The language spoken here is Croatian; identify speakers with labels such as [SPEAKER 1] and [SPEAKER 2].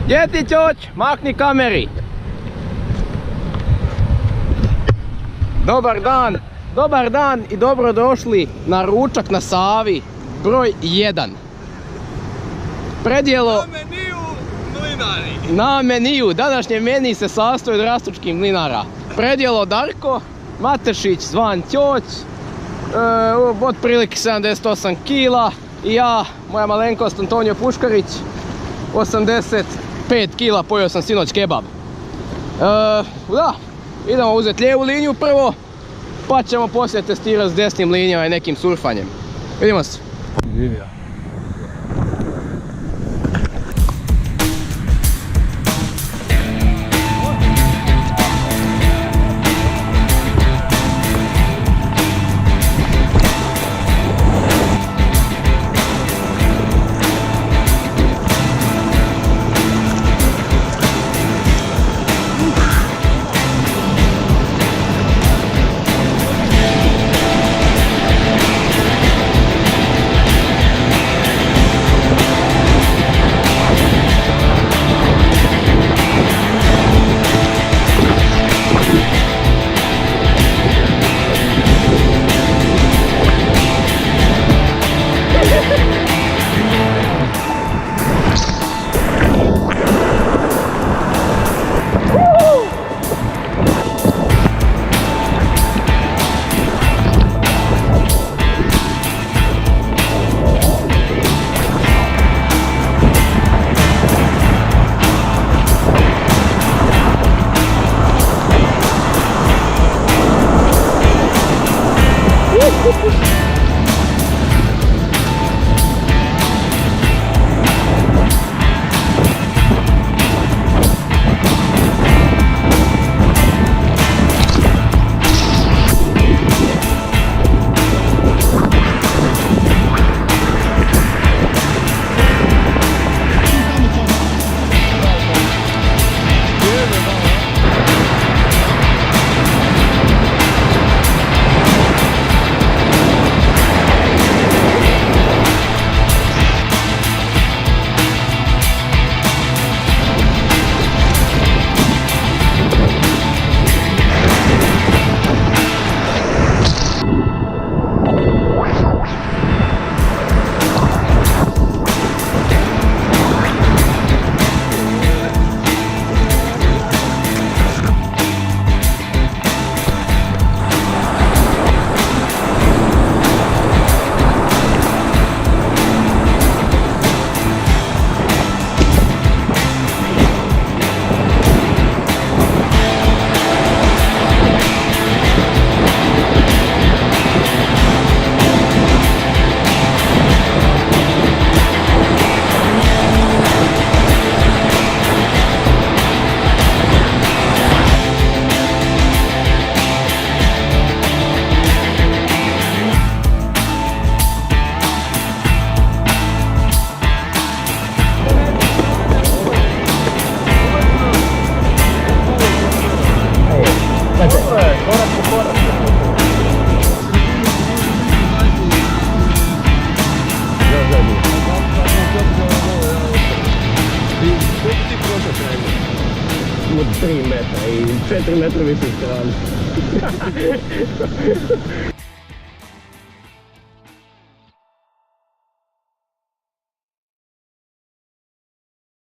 [SPEAKER 1] Gdje ti ćoć? Makni kameri. Dobar dan i dobrodošli na ručak na Savi broj 1. Predjelo
[SPEAKER 2] Na meniju mlinari.
[SPEAKER 1] na meniju. Današnji meni se sastoji od rastučkih mlinara. Predjelo Darko Matešić, zvan Ćoć, otprilike 78 kila. I ja, moja malenkost Antonio Puškarić, 85 kila, pojeo sam sinoć kebab. Da, idemo uzeti lijevu liniju prvo, pa ćemo poslije testirati s desnim linijama i nekim surfanjem. Vidimo se. Od 3 metra i 4 metra više strane.